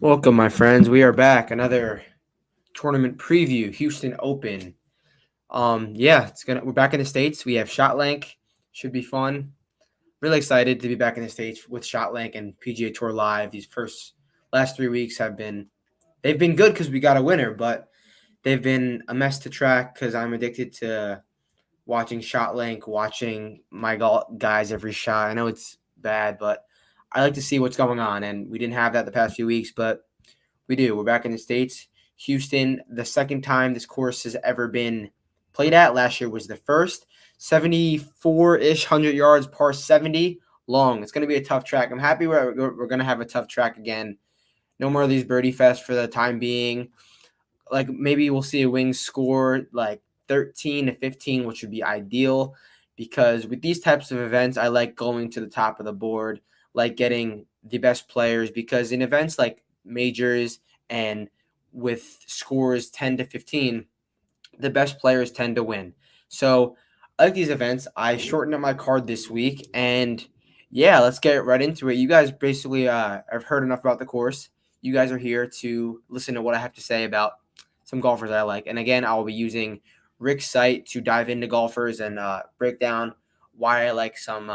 Welcome, my friends. We are back. Another tournament preview, Houston Open. We're back in the States. We have ShotLink. Should be fun. Really excited to be back in the States with ShotLink and PGA Tour Live. These last 3 weeks they've been good because we got a winner, but they've been a mess to track because I'm addicted to watching ShotLink, watching my guys every shot. I know it's bad, but I like to see what's going on, and we didn't have that the past few weeks, but we do. We're back in the States. Houston, the second time this course has ever been played at. Last year was the first. 74-ish, 100 yards, par 70, long. It's going to be a tough track. I'm happy we're going to have a tough track again. No more of these birdie fests for the time being. Like maybe we'll see a wings score like 13 to 15, which would be ideal because with these types of events, I like going to the top of the board, like getting the best players because in events like majors and with scores 10 to 15, the best players tend to win. So I like these events. I shortened up my card this week and yeah, let's get right into it. You guys basically have heard enough about the course. You guys are here to listen to what I have to say about some golfers I like. And again, I'll be using Rick's site to dive into golfers and break down why I like some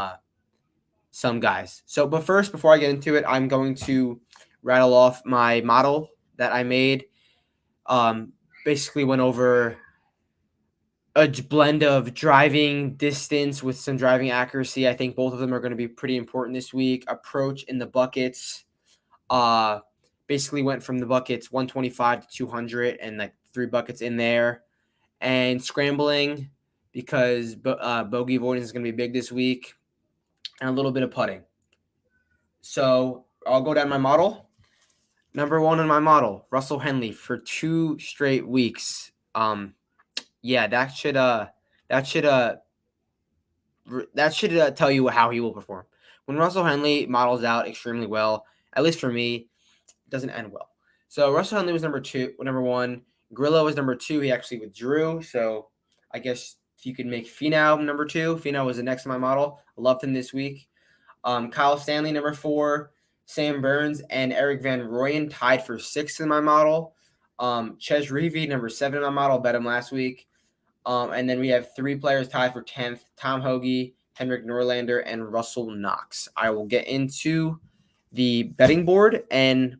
guys. So, but first, before I get into it, I'm going to rattle off my model that I made. Um, Basically, went over a blend of driving distance with some driving accuracy. I think both of them are going to be pretty important this week. Approach in the buckets. Uh, Basically went from the buckets 125 to 200 and like 3 buckets in there. And scrambling because bogey avoidance is going to be big this week. And a little bit of putting. So I'll go down my model. Number one in my model, Russell Henley for 2 straight weeks. Yeah, that should tell you how he will perform. When Russell Henley models out extremely well, at least for me, it doesn't end well. So Russell Henley was number one. Grillo was number two. He actually withdrew, so I guess you could make Finau number two. Finau was the next in my model. I loved him this week. Kyle Stanley number four. Sam Burns and Eric Van Rooyen tied for sixth in my model. Ches Reavie number seven in my model. Bet him last week. And then we have 3 players tied for 10th, Tom Hoge, Henrik Norlander, and Russell Knox. I will get into the betting board and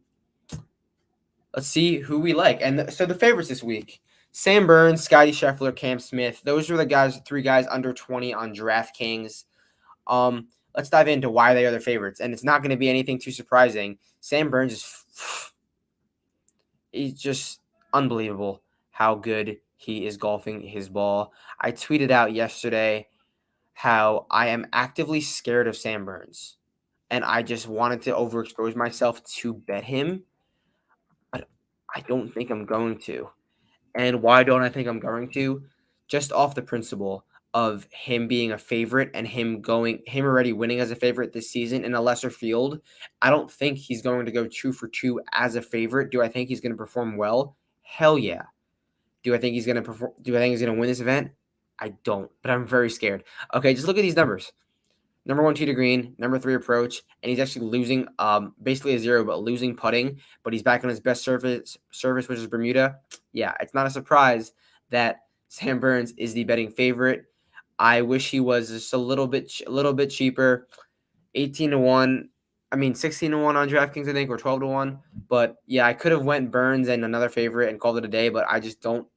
let's see who we like. And so the favorites this week, Sam Burns, Scotty Scheffler, Cam Smith. Those are the 3 guys under 20 on DraftKings. Let's dive into why they are their favorites. And it's not going to be anything too surprising. Sam Burns he's just unbelievable how good he is golfing his ball. I tweeted out yesterday how I am actively scared of Sam Burns, and I just wanted to overexpose myself to bet him, but I don't think I'm going to. And why don't I think I'm going to? Just off the principle of him being a favorite and him already winning as a favorite this season in a lesser field. I don't think he's going to go 2 for 2 as a favorite. Do I think he's going to perform well? Hell yeah. Do I think he's going to perform? Do I think he's going to win this event? I don't, but I'm very scared. Okay, just look at these numbers. Number 1 tee to green, number 3 approach, and he's actually losing basically a 0, but losing putting. But he's back on his best service, which is Bermuda. Yeah, it's not a surprise that Sam Burns is the betting favorite. I wish he was just a little bit cheaper, 18-1. I mean 16-1 on DraftKings, I think, or 12-1. But yeah, I could have went Burns and another favorite and called it a day, but I just don't.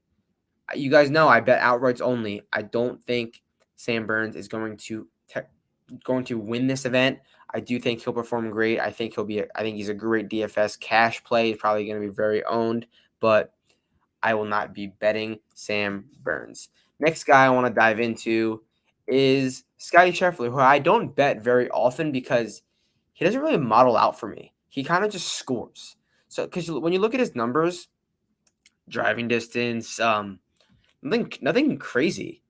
You guys know I bet outrights only. I don't think Sam Burns is going to win this event. I do think he'll perform great. I think he's a great DFS cash play. He's probably going to be very owned, but I will not be betting Sam Burns. Next guy I want to dive into is Scotty Scheffler, who I don't bet very often because he doesn't really model out for me. He kind of just scores. So because when you look at his numbers, driving distance, nothing crazy.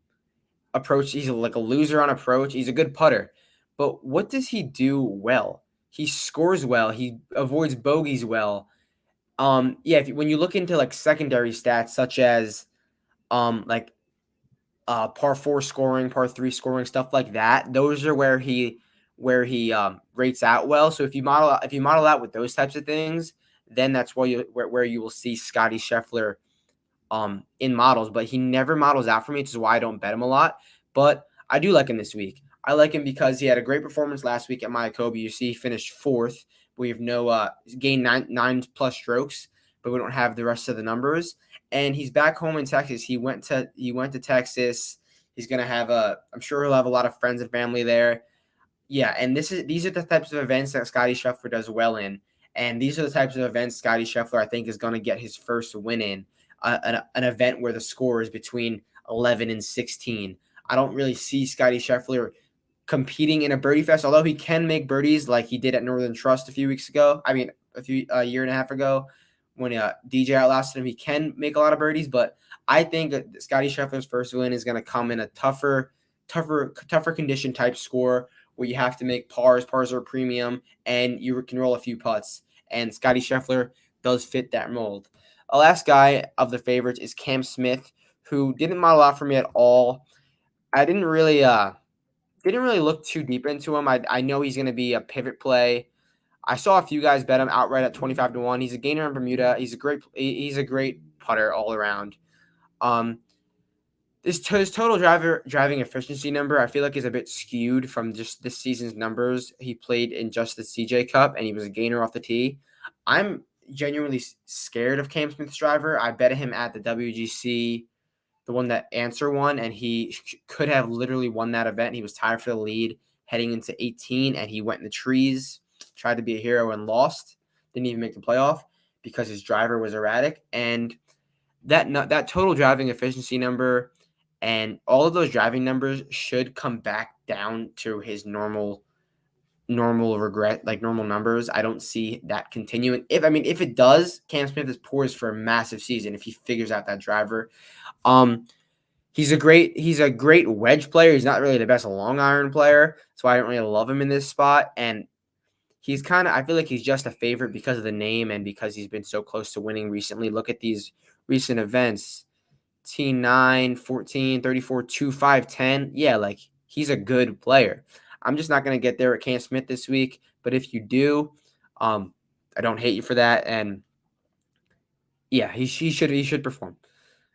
Approach, he's like a loser on approach. He's a good putter. But what does he do well? He scores well. He avoids bogeys well. When you look into like secondary stats such as par 4 scoring, par 3 scoring, stuff like that, those are where he rates out well. So if you model out with those types of things, then that's where you will see Scotty Scheffler in models, but he never models out for me, which is why I don't bet him a lot. But I do like him this week. I like him because he had a great performance last week at Mayakoba. You see, he finished fourth. We have no gained nine plus strokes, but we don't have the rest of the numbers. And he's back home in Texas. He went to Texas. He's gonna have I'm sure he'll have a lot of friends and family there. Yeah, and these are the types of events that Scotty Scheffler does well in, and these are the types of events Scotty Scheffler I think is going to get his first win in, an event where the score is between 11 and 16. I don't really see Scotty Scheffler competing in a birdie fest, although he can make birdies like he did at Northern Trust a few weeks ago. I mean, a year and a half ago when DJ outlasted him, he can make a lot of birdies, but I think that Scotty Scheffler's first win is going to come in a tougher condition type score where you have to make pars. Pars are a premium, and you can roll a few putts. And Scotty Scheffler does fit that mold. The last guy of the favorites is Cam Smith, who didn't model out for me at all. I didn't really look too deep into him. I know he's going to be a pivot play. I saw a few guys bet him outright at 25-1. He's a gainer in Bermuda. He's a great putter all around. His total driving efficiency number, I feel like, is a bit skewed from just this season's numbers. He played in just the CJ Cup, and he was a gainer off the tee. I'm genuinely scared of Cam Smith's driver. I bet him at the WGC, the one that Answer won, and he could have literally won that event. He was tied for the lead heading into 18, and he went in the trees, tried to be a hero, and lost. Didn't even make the playoff because his driver was erratic. And that total driving efficiency number and all of those driving numbers should come back down to his normal numbers. I don't see that continuing. If it does, Cam Smith is poised for a massive season if he figures out that driver. He's a great wedge player. He's not really the best long iron player, so I don't really love him in this spot. And I feel like he's just a favorite because of the name and because he's been so close to winning recently. Look at these recent events. 9, 14, 34, 2, 5, 10. Yeah, like he's a good player. I'm just not going to get there at Cam Smith this week. But if you do, I don't hate you for that. And yeah, he should perform.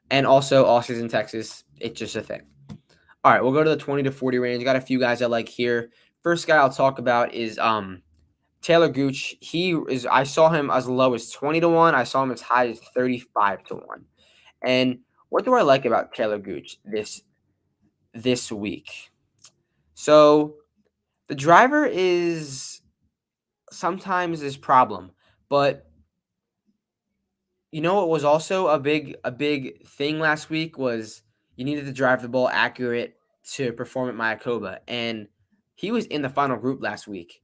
And also, Austin's in Texas. It's just a thing. All right, we'll go to the 20 to 40 range. Got a few guys I like here. First guy I'll talk about is Taylor Gooch. I saw him as low as 20-1. I saw him as high as 35-1. And what do I like about Taylor Gooch this week? So the driver is sometimes his problem, but you know what was also a big thing last week was you needed to drive the ball accurate to perform at Mayakoba, and he was in the final group last week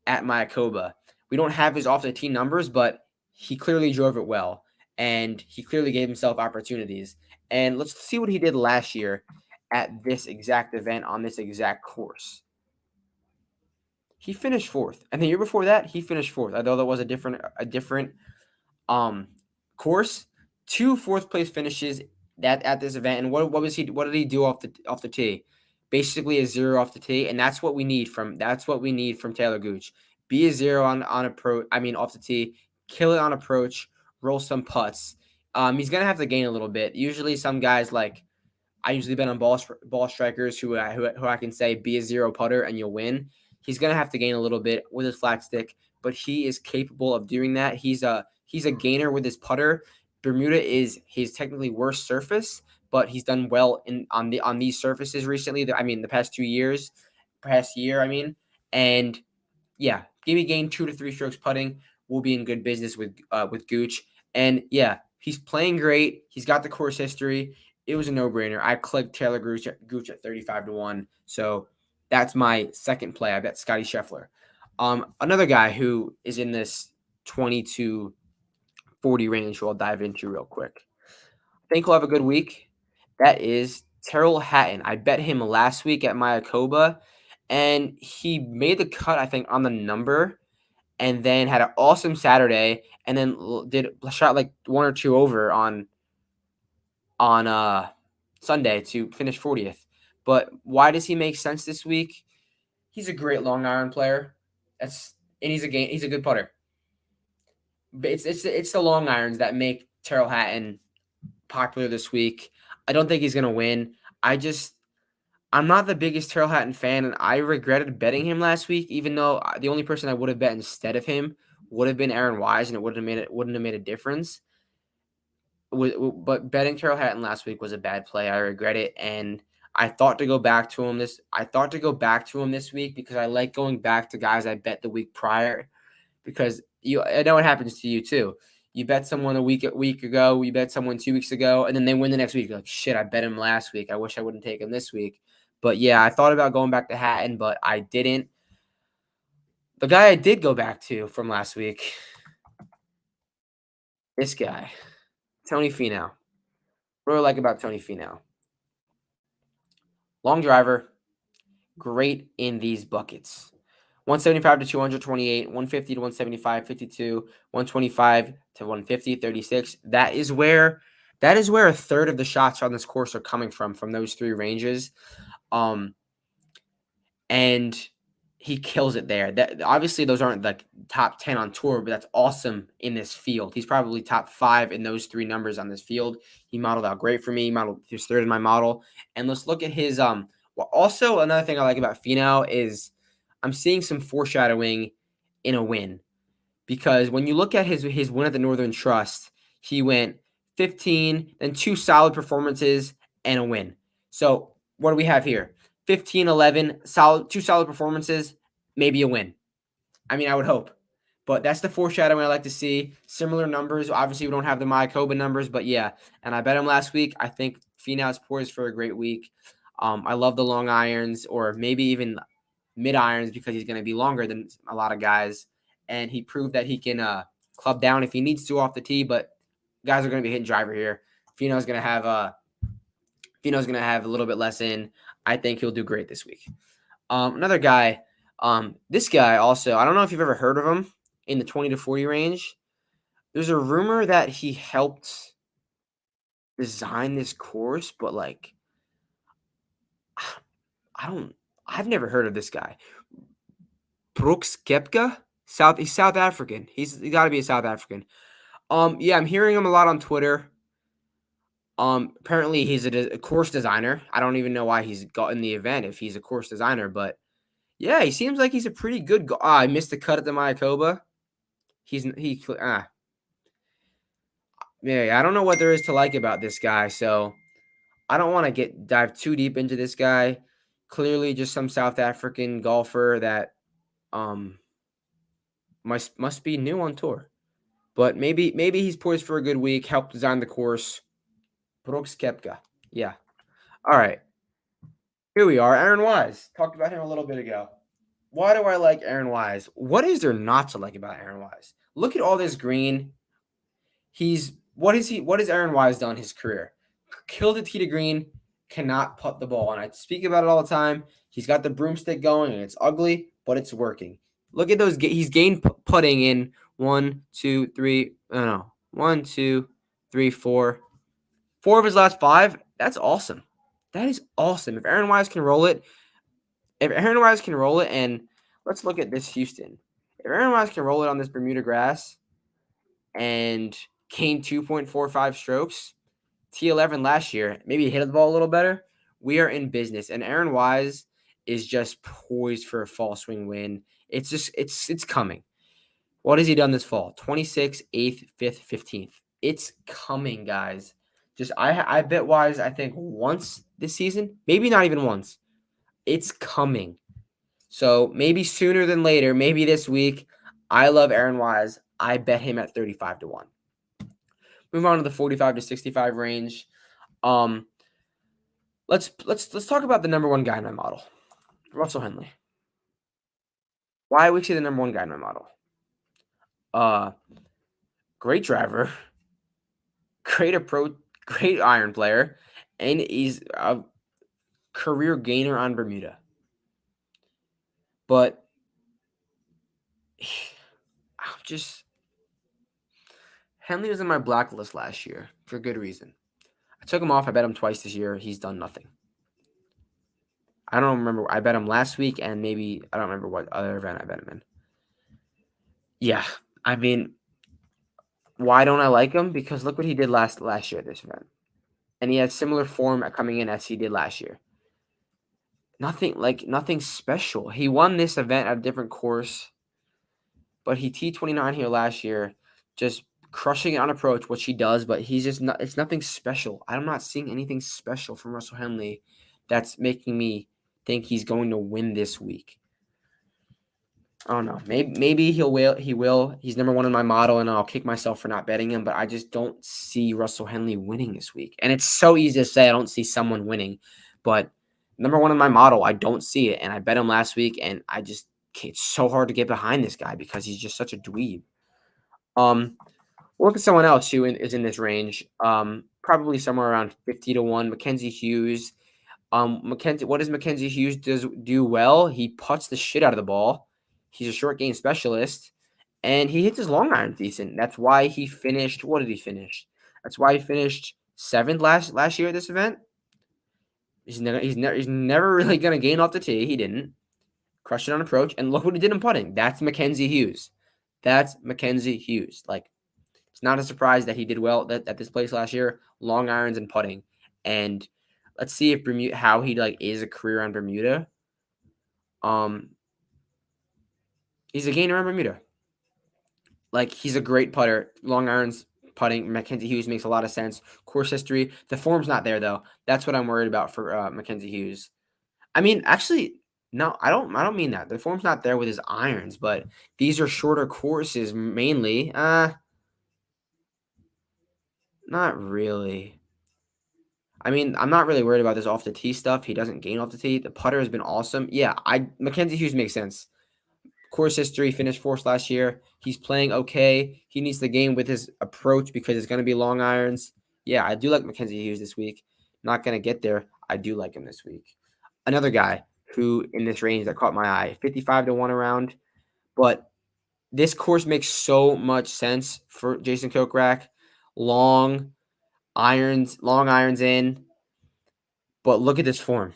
at Mayakoba. We don't have his off the tee numbers, but he clearly drove it well, and he clearly gave himself opportunities. And let's see what he did last year at this exact event on this exact course. He finished fourth, and the year before that, he finished fourth. Although that was a different course. 2 fourth place finishes at this event. And what did he do off the tee? Basically a 0 off the tee, and that's what we need from Taylor Gooch. Be a 0 on approach. Off the tee, kill it on approach, roll some putts. He's gonna have to gain a little bit. Usually, some guys like I usually bet on ball strikers who I can say be a 0 putter and you'll win. He's gonna have to gain a little bit with his flat stick, but he is capable of doing that. He's a gainer with his putter. Bermuda is his technically worst surface, but he's done well on these surfaces recently. The past 2 years, past year. And yeah, give me gain 2 to 3 strokes putting. We'll be in good business with Gooch. And yeah, he's playing great. He's got the course history. It was a no-brainer. I clicked Taylor Gooch at 35-1. So that's my second play. I bet Scotty Scheffler. Another guy who is in this 20 to 40 range who I'll dive into real quick. I think he'll have a good week. That is Tyrrell Hatton. I bet him last week at Mayakoba, and he made the cut, I think, on the number, and then had an awesome Saturday, and then shot like 1 or 2 over on Sunday to finish 40th. But why does he make sense this week? He's a great long iron player. And he's a good putter. But it's the long irons that make Terrell Hatton popular this week. I don't think he's gonna win. I'm not the biggest Terrell Hatton fan, and I regretted betting him last week, even though the only person I would have bet instead of him would have been Aaron Wise, and it wouldn't have made a difference. But betting Terrell Hatton last week was a bad play. I regret it, and I thought to go back to him this week because I like going back to guys I bet the week prior, because I know it happens to you too. You bet someone a week ago, you bet someone 2 weeks ago, and then they win the next week. You're like, shit, I bet him last week. I wish I wouldn't take him this week. But yeah, I thought about going back to Hatton, but I didn't. The guy I did go back to from last week, this guy, Tony Finau. What do I like about Tony Finau? Long driver, great in these buckets. 175 to 228, 150 to 175, 52, 125 to 150, 36. That is where a third of the shots on this course are coming from those three ranges. And he kills it there. That obviously those aren't like top 10 on tour, but that's awesome in this field. He's probably top 5 in those three numbers on this field. He modeled out great for me. He was third in my model. And let's look at his well, also another thing I like about Finau is I'm seeing some foreshadowing in a win, because when you look at his win at the Northern Trust, he went 15, then 2 solid performances and a win. So what do we have here? 15, 11, solid, 2 solid performances, maybe a win. I mean, I would hope. But that's the foreshadowing I like to see. Similar numbers. Obviously, we don't have the Mayakoba numbers, but yeah. And I bet him last week. I think Finau's poised for a great week. I love the long irons, or maybe even mid irons, because he's going to be longer than a lot of guys. And he proved that he can club down if he needs to off the tee, but guys are going to be hitting driver here. Finau's going to have a little bit less in. I think he'll do great this week. Another guy, this guy also, I don't know if you've ever heard of him, in the 20 to 40 range. There's a rumor that he helped design this course, but like, I've never heard of this guy. Brooks Koepka? He's South African. He's got to be a South African. Yeah, I'm hearing him a lot on Twitter. Apparently he's a course designer. I don't even know why he's got in the event if he's a course designer, but yeah, he seems like he's a pretty good I missed the cut at the Mayakoba. Yeah, I don't know what there is to like about this guy, so I don't want to dive too deep into this guy. Clearly just some South African golfer that must be new on tour. But maybe he's poised for a good week, help design the course. Brooks Koepka. Yeah. All right. Here we are. Aaron Wise. Talked about him a little bit ago. Why do I like Aaron Wise? What is there not to like about Aaron Wise? Look at all this green. What has Aaron Wise done his career? Killed a tee to green, cannot putt the ball. And I speak about it all the time. He's got the broomstick going, and it's ugly, but it's working. Look at those. He's gained putting in 1, 2, 3. No, 1, 2, 3, 4. 4 of his last 5. That's awesome. That is awesome. If Aaron Wise can roll it, and let's look at this Houston. If Aaron Wise can roll it on this Bermuda grass and gain 2.45 strokes, T11 last year, maybe hit the ball a little better, we are in business. And Aaron Wise is just poised for a fall swing win. It's coming. What has he done this fall? 26th, 8th, 5th, 15th. It's coming, guys. I bet Wise, I think, once this season, maybe not even once. It's coming. So maybe sooner than later, maybe this week. I love Aaron Wise. I bet him at 35 to 1. Move on to the 45 to 65 range. Let's talk about the number one guy in my model, Russell Henley. Why would we say the number one guy in my model? Great driver, great approach, great iron player, and he's a career gainer on Bermuda. But Henley was in my blacklist last year for good reason. I took him off. I bet him twice this year. He's done nothing. I don't remember. I bet him last week, and maybe I don't remember what other event I bet him in. Yeah, I mean, Why don't I like him? Because look what he did last year at this event. And he had similar form coming in as he did last year. Nothing special. He won this event at a different course, but he T29 here last year, just crushing it on approach, which he does, but he's just not, it's nothing special. I'm not seeing anything special from Russell Henley that's making me think he's going to win this week. I don't know. Maybe he will. He's number one in my model, and I'll kick myself for not betting him. But I just don't see Russell Henley winning this week. And it's so easy to say I don't see someone winning, but number one in my model, I don't see it. And I bet him last week, and it's so hard to get behind this guy because he's just such a dweeb. Look at someone else who is in this range. Probably somewhere around 50-1. Mackenzie Hughes. What does Mackenzie Hughes do well? He putts the shit out of the ball. He's a short game specialist, and he hits his long iron decent. That's why he finished. What did he finish? That's why he finished 7th last year at this event. He's never really gonna gain off the tee. He didn't crush it on approach, and look what he did in putting. That's Mackenzie Hughes. It's not a surprise that he did well at this place last year. Long irons and putting, and let's see if how he is a career on Bermuda. He's a gainer on Bermuda. He's a great putter. Long irons, putting. Mackenzie Hughes makes a lot of sense. Course history. The form's not there, though. That's what I'm worried about for Mackenzie Hughes. I mean, actually, no, I don't mean that. The form's not there with his irons, but these are shorter courses mainly. Not really. I mean, I'm not really worried about this off the tee stuff. He doesn't gain off the tee. The putter has been awesome. Yeah, Mackenzie Hughes makes sense. Course history, finished 4th last year. He's playing okay. He needs the game with his approach because it's going to be long irons. Yeah, I do like Mackenzie Hughes this week. Not going to get there. I do like him this week. Another guy who in this range that caught my eye, 55-1 around. But this course makes so much sense for Jason Kokrak. Long irons in. But look at this form.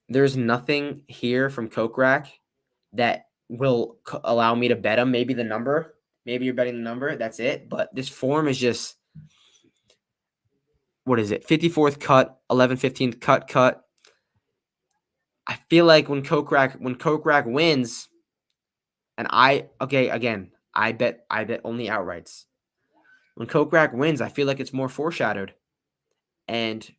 There's nothing here from Kokrak that will allow me to bet him. Maybe the number. Maybe you're betting the number. That's it. But this form is just, what is it? 54th cut, 11-15th cut. I feel like when Kokrak wins, and I bet only outrights. When Kokrak wins, I feel like it's more foreshadowed. And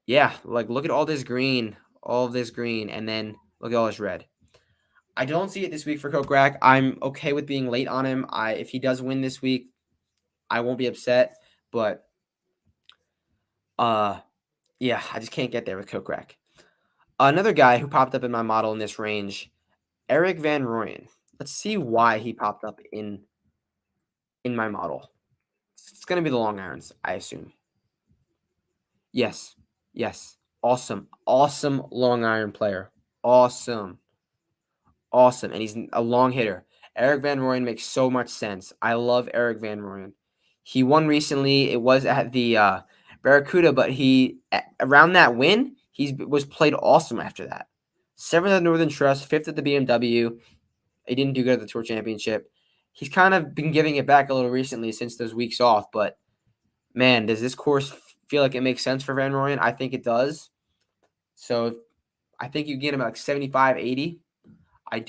yeah, look at all this green, and then look at all this red. I don't see it this week for Kokrak. I'm okay with being late on him. If he does win this week, I won't be upset. But yeah, I just can't get there with Kokrak. Another guy who popped up in my model in this range, Erik van Rooyen. Let's see why he popped up in my model. It's going to be the long irons, I assume. Yes. Awesome long iron player. Awesome. And he's a long hitter. Erik van Rooyen makes so much sense. I love Erik van Rooyen. He won recently. It was at the Barracuda, but around that win, he was played awesome after that. 7th at Northern Trust, 5th at the BMW. He didn't do good at the Tour Championship. He's kind of been giving it back a little recently since those weeks off, but man, does this course feel like it makes sense for Van Rooyen? I think it does. So I think you get him like 75, 80. I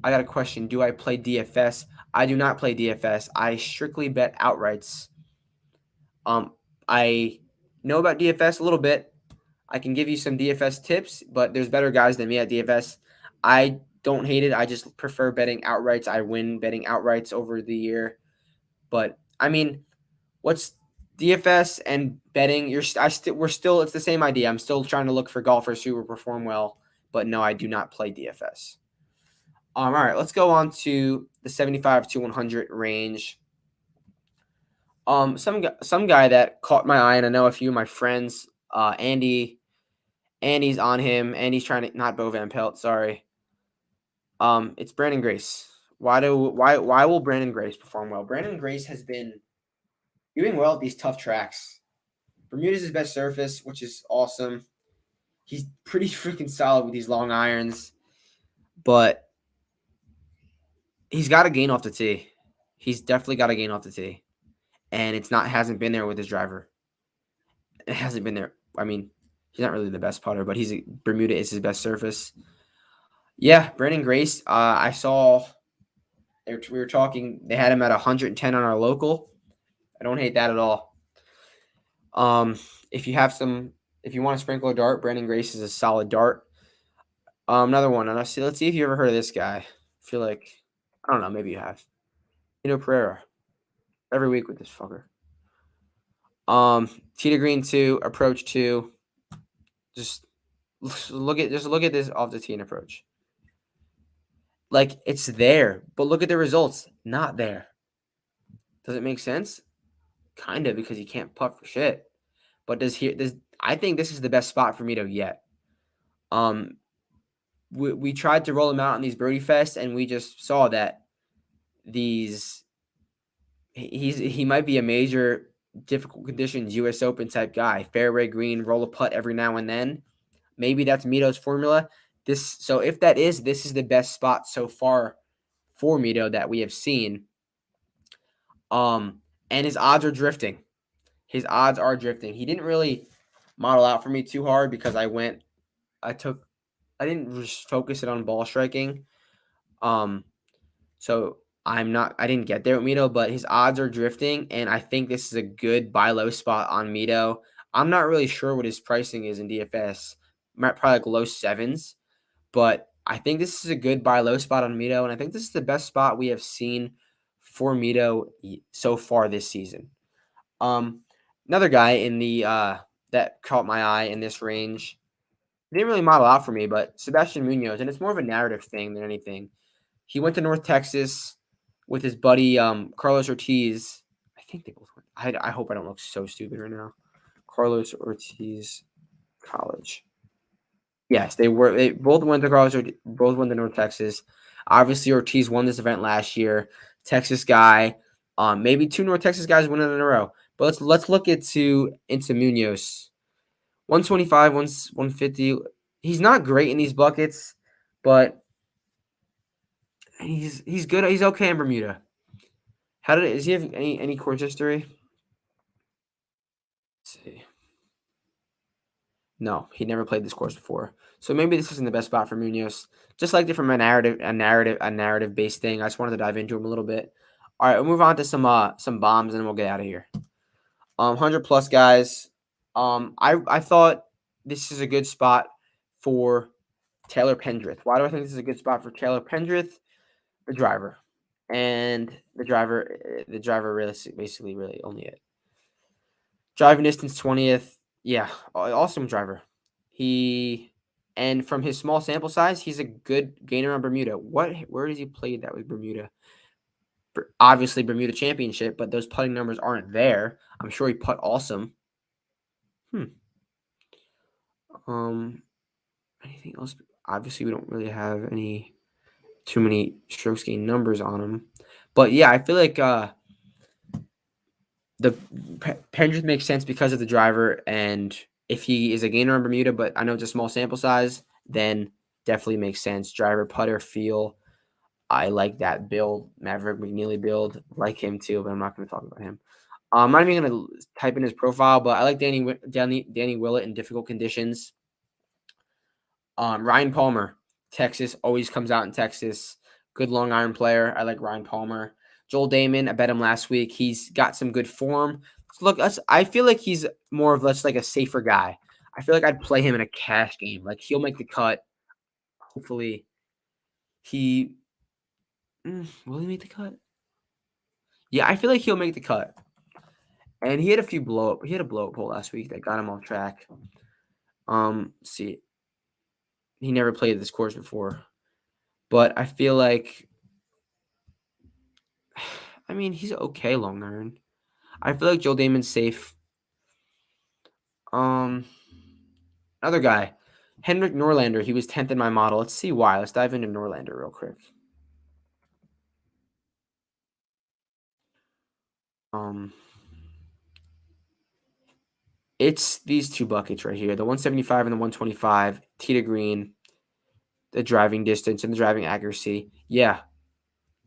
got a question. Do I play DFS? I do not play DFS. I strictly bet outrights. I know about DFS a little bit. I can give you some DFS tips, but there's better guys than me at DFS. I don't hate it. I just prefer betting outrights. I win betting outrights over the year. But I mean, what's DFS and betting? It's the same idea. I'm still trying to look for golfers who will perform well, but no, I do not play DFS. All right, let's go on to the 75 to 100 range. Some guy that caught my eye, and I know a few of my friends, Andy's on him. Andy's trying to, not Bo Van Pelt, sorry. It's Branden Grace. Why will Branden Grace perform well? Branden Grace has been doing well at these tough tracks. Bermuda's his best surface, which is awesome. He's pretty freaking solid with these long irons, but He's got to gain off the tee. He's definitely got to gain off the tee, and hasn't been there with his driver. It hasn't been there. I mean, he's not really the best putter, but Bermuda is his best surface. Yeah, Brandon Grace. I saw we were talking. They had him at 110 on our local. I don't hate that at all. If you want to sprinkle a dart, Brandon Grace is a solid dart. Another one. Let's see if you ever heard of this guy. I feel like I don't know. Maybe you have. Pereira. Every week with this fucker. Tee to green 2, approach 2. Just look at this off the tee and approach. Like it's there, but look at the results. Not there. Does it make sense? Kind of, because he can't putt for shit. But I think this is the best spot for Mito yet. We tried to roll him out in these birdie fests, and we just saw that he might be a major difficult conditions U.S. Open type guy. Fairway green, roll a putt every now and then. Maybe that's Mito's formula. So if that is, this is the best spot so far for Mito that we have seen. And his odds are drifting. He didn't really model out for me too hard because I didn't just focus it on ball striking. So I didn't get there with Mito, but his odds are drifting, and I think this is a good buy low spot on Mito. I'm not really sure what his pricing is in DFS. Probably like low 7s, but I think this is a good buy low spot on Mito, and I think this is the best spot we have seen for Mito so far this season. Another guy in the that caught my eye in this range. He didn't really model out for me, but Sebastian Munoz, and it's more of a narrative thing than anything. He went to North Texas with his buddy Carlos Ortiz. I think they both went. I hope I don't look so stupid right now. Carlos Ortiz College. Yes, they both went to both went to North Texas. Obviously, Ortiz won this event last year. Texas guy. Maybe 2 North Texas guys win it in a row. But let's look into Munoz. 125, 150. He's not great in these buckets, but he's good. He's okay in Bermuda. Does he have any course history? Let's see. No, he never played this course before. So maybe this isn't the best spot for Munoz. Just like it from a narrative based thing. I just wanted to dive into him a little bit. All right, we'll move on to some bombs and we'll get out of here. 100 plus guys. I thought this is a good spot for Taylor Pendrith. Why do I think this is a good spot for Taylor Pendrith? The driver. And the driver really basically really only it. Driving distance 20th. Yeah, awesome driver. And from his small sample size, he's a good gainer on Bermuda. Where does he play that with Bermuda? Obviously Bermuda Championship, but those putting numbers aren't there. I'm sure he putt awesome. Anything else? Obviously, we don't really have too many strokes gained numbers on him. But yeah, I feel like the Pendrith makes sense because of the driver, and if he is a gainer on Bermuda, but I know it's a small sample size, then definitely makes sense. Driver, putter, feel. I like that build, Maverick McNeely build. Like him too, but I'm not going to talk about him. I'm not even going to type in his profile, but I like Danny Willett in difficult conditions. Ryan Palmer, Texas, always comes out in Texas. Good long iron player. I like Ryan Palmer. Joel Damon, I bet him last week. He's got some good form. Look, I feel like he's more of less like a safer guy. I feel like I'd play him in a cash game. Like he'll make the cut. Hopefully, will he make the cut? Yeah, I feel like he'll make the cut. And he had a blow up hole last week that got him off track. See, he never played this course before, but I feel like, I mean, he's okay long iron. I feel like Joel Damon's safe. Another guy, Henrik Norlander. He was 10th in my model. Let's see why. Let's dive into Norlander real quick. It's these 2 buckets right here, the 175 and the 125, tee to green, the driving distance and the driving accuracy. Yeah.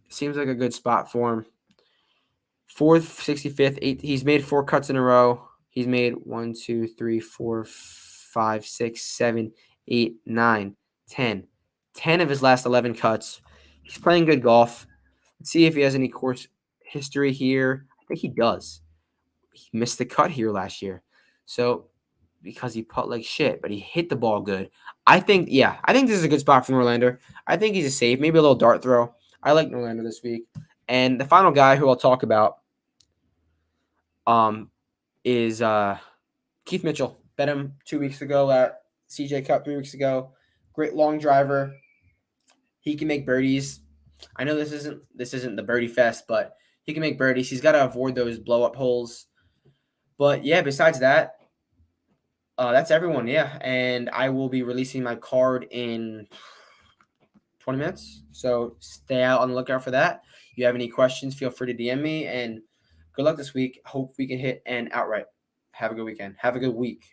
Seems like a good spot for him. 4th, 65th, 8th. He's made 4 cuts in a row. He's made 1, 2, 3, 4, 5, 6, 7, 8, 9, 10. 10 of his last 11 cuts. He's playing good golf. Let's see if he has any course history here. I think he does. He missed the cut here last year. So, because he putt like shit, but he hit the ball good. I think this is a good spot for Norlander. I think he's a save, maybe a little dart throw. I like Norlander this week. And the final guy who I'll talk about is Keith Mitchell. Bet him 2 weeks ago at CJ Cup 3 weeks ago. Great long driver. He can make birdies. I know this isn't the birdie fest, but he can make birdies. He's got to avoid those blow up holes. But yeah, besides that, that's everyone. Yeah, and I will be releasing my card in 20 minutes. So stay out on the lookout for that. If you have any questions, feel free to DM me. And good luck this week. Hope we can hit an outright. Have a good weekend. Have a good week.